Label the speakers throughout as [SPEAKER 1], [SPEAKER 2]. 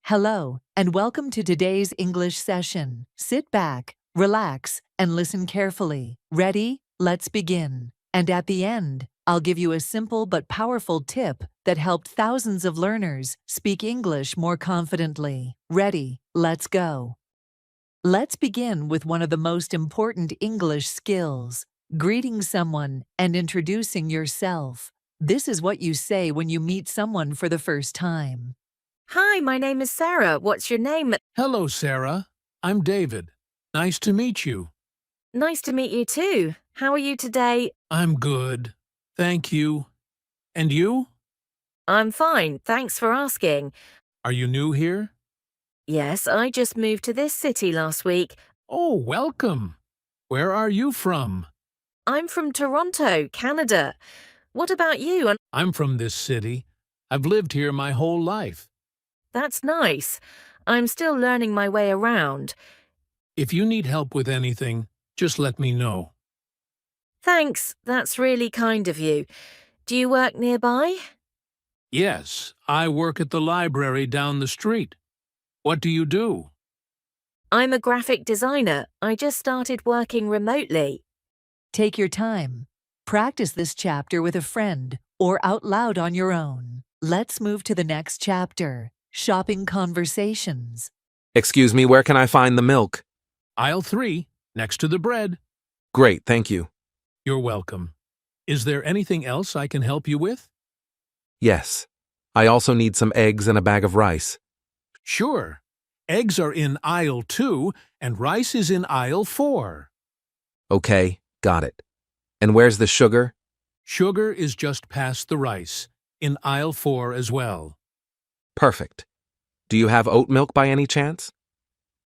[SPEAKER 1] Hello, and welcome to today's English session. Sit back, relax, and listen carefully. Ready? Let's begin. And at the end, I'll give you a simple but powerful tip that helped thousands of learners speak English more confidently. Ready? Let's go. Let's begin with one of the most important English skills, greeting someone and introducing yourself. This is what you say when you meet someone for the first time.
[SPEAKER 2] Hi, my name is Sarah. What's your name?
[SPEAKER 3] Hello, Sarah. I'm David. Nice to meet you.
[SPEAKER 2] Nice to meet you too. How are you today?
[SPEAKER 3] I'm good. Thank you. And you?
[SPEAKER 2] I'm fine, thanks for asking.
[SPEAKER 3] Are you new here?
[SPEAKER 2] Yes, I just moved to this city last week.
[SPEAKER 3] Oh, welcome. Where are you from?
[SPEAKER 2] I'm from Toronto, Canada. What about you?
[SPEAKER 3] I'm from this city. I've lived here my whole life.
[SPEAKER 2] That's nice. I'm still learning my way around.
[SPEAKER 3] If you need help with anything, just let me know.
[SPEAKER 2] Thanks, that's really kind of you. Do you work nearby?
[SPEAKER 3] Yes, I work at the library down the street. What do you do?
[SPEAKER 2] I'm a graphic designer. I just started working remotely.
[SPEAKER 1] Take your time. Practice this chapter with a friend or out loud on your own. Let's move to the next chapter, shopping conversations.
[SPEAKER 4] Excuse me, where can I find the milk?
[SPEAKER 3] Aisle 3, next to the bread.
[SPEAKER 4] Great, thank you.
[SPEAKER 3] You're welcome. Is there anything else I can help you with?
[SPEAKER 4] Yes. I also need some eggs and a bag of rice.
[SPEAKER 3] Sure. Eggs are in aisle 2 and rice is in aisle 4.
[SPEAKER 4] Okay, got it. And where's the sugar?
[SPEAKER 3] Sugar is just past the rice, in aisle 4 as well.
[SPEAKER 4] Perfect. Do you have oat milk by any chance?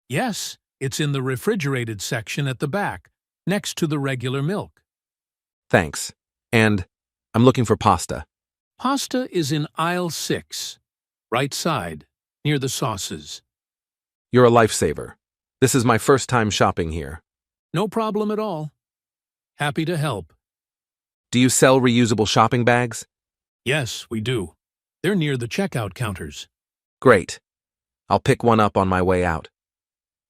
[SPEAKER 3] Yes, it's in the refrigerated section at the back, next to the regular milk.
[SPEAKER 4] Thanks. And I'm looking for pasta.
[SPEAKER 3] Pasta is in aisle 6, right side, near the sauces.
[SPEAKER 4] You're a lifesaver. This is my first time shopping here.
[SPEAKER 3] No problem at all. Happy to help.
[SPEAKER 4] Do you sell reusable shopping bags?
[SPEAKER 3] Yes, we do. They're near the checkout counters.
[SPEAKER 4] Great. I'll pick one up on my way out.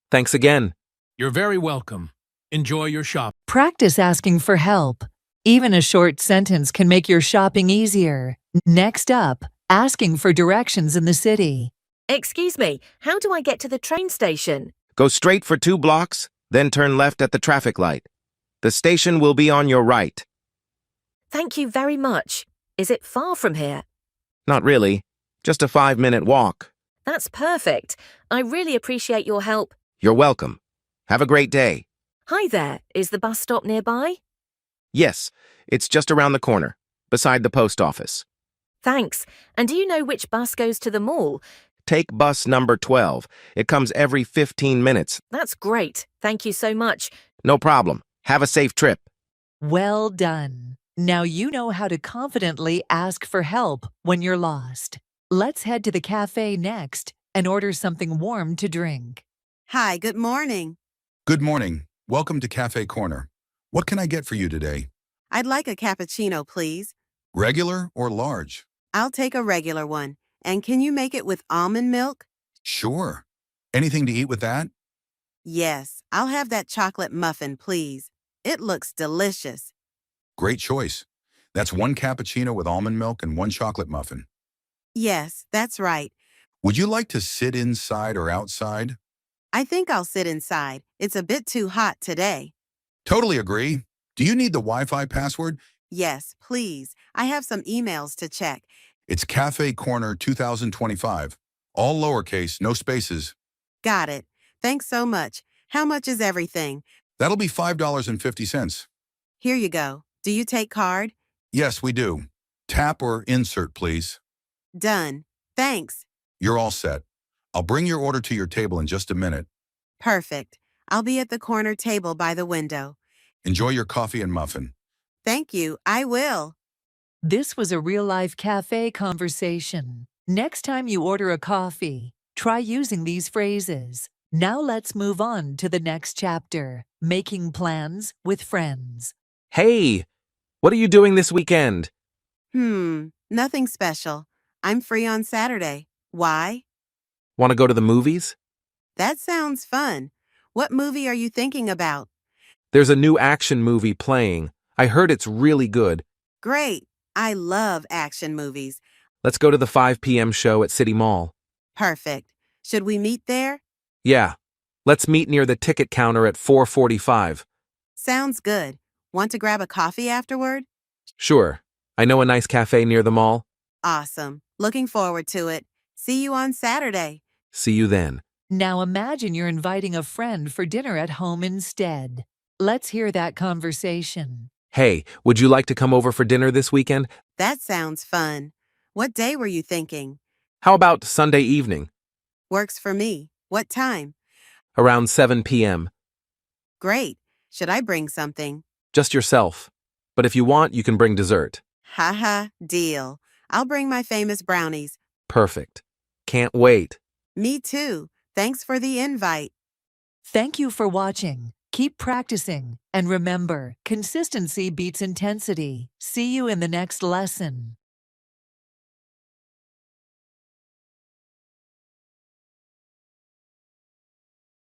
[SPEAKER 4] Thanks again.
[SPEAKER 3] You're very welcome. Enjoy your shop.
[SPEAKER 1] Practice asking for help. Even a short sentence can make your shopping easier. Next up, asking for directions in the city.
[SPEAKER 2] Excuse me, how do I get to the train station?
[SPEAKER 5] Go straight for 2 blocks, then turn left at the traffic light. The station will be on your right.
[SPEAKER 2] Thank you very much. Is it far from here?
[SPEAKER 5] Not really. Just a 5-minute walk.
[SPEAKER 2] That's perfect. I really appreciate your help.
[SPEAKER 5] You're welcome. Have a great day.
[SPEAKER 2] Hi there, is the bus stop nearby?
[SPEAKER 5] Yes, it's just around the corner, beside the post office.
[SPEAKER 2] Thanks. And do you know which bus goes to the mall?
[SPEAKER 5] Take bus number 12. It comes every 15 minutes.
[SPEAKER 2] That's great. Thank you so much.
[SPEAKER 5] No problem. Have a safe trip.
[SPEAKER 1] Well done. Now you know how to confidently ask for help when you're lost. Let's head to the cafe next and order something warm to drink.
[SPEAKER 6] Hi, good morning.
[SPEAKER 7] Good morning. Welcome to Cafe Corner. What can I get for you today?
[SPEAKER 6] I'd like a cappuccino, please.
[SPEAKER 7] Regular or large?
[SPEAKER 6] I'll take a regular one. And can you make it with almond milk?
[SPEAKER 7] Sure. Anything to eat with that?
[SPEAKER 6] Yes, I'll have that chocolate muffin, please. It looks delicious.
[SPEAKER 7] Great choice. That's 1 cappuccino with almond milk and 1 chocolate muffin.
[SPEAKER 6] Yes, that's right.
[SPEAKER 7] Would you like to sit inside or outside?
[SPEAKER 6] I think I'll sit inside. It's a bit too hot today.
[SPEAKER 7] Totally agree. Do you need the Wi-Fi password?
[SPEAKER 6] Yes, please. I have some emails to check.
[SPEAKER 7] It's Cafe Corner 2025. All lowercase, no spaces.
[SPEAKER 6] Got it. Thanks so much. How much is everything?
[SPEAKER 7] That'll be $5.50.
[SPEAKER 6] Here you go. Do you take card?
[SPEAKER 7] Yes, we do. Tap or insert, please.
[SPEAKER 6] Done. Thanks.
[SPEAKER 7] You're all set. I'll bring your order to your table in just a minute.
[SPEAKER 6] Perfect. I'll be at the corner table by the window.
[SPEAKER 7] Enjoy your coffee and muffin.
[SPEAKER 6] Thank you. I will.
[SPEAKER 1] This was a real-life cafe conversation. Next time you order a coffee, try using these phrases. Now let's move on to the next chapter, making plans with friends.
[SPEAKER 4] Hey, what are you doing this weekend?
[SPEAKER 6] Nothing special. I'm free on Saturday. Why?
[SPEAKER 4] Want to go to the movies?
[SPEAKER 6] That sounds fun. What movie are you thinking about?
[SPEAKER 4] There's a new action movie playing. I heard it's really good.
[SPEAKER 6] Great. I love action movies.
[SPEAKER 4] Let's go to the 5 p.m. show at City Mall.
[SPEAKER 6] Perfect. Should we meet there?
[SPEAKER 4] Yeah. Let's meet near the ticket counter at 4:45.
[SPEAKER 6] Sounds good. Want to grab a coffee afterward?
[SPEAKER 4] Sure. I know a nice cafe near the mall.
[SPEAKER 6] Awesome. Looking forward to it. See you on Saturday.
[SPEAKER 4] See you then.
[SPEAKER 1] Now imagine you're inviting a friend for dinner at home instead. Let's hear that conversation.
[SPEAKER 4] Hey, would you like to come over for dinner this weekend?
[SPEAKER 6] That sounds fun. What day were you thinking?
[SPEAKER 4] How about Sunday evening?
[SPEAKER 6] Works for me. What time?
[SPEAKER 4] Around 7 p.m.
[SPEAKER 6] Great. Should I bring something?
[SPEAKER 4] Just yourself. But if you want, you can bring dessert.
[SPEAKER 6] Haha, deal. I'll bring my famous brownies.
[SPEAKER 4] Perfect. Can't wait.
[SPEAKER 6] Me too. Thanks for the invite.
[SPEAKER 1] Thank you for watching. Keep practicing. And remember, consistency beats intensity. See you in the next lesson.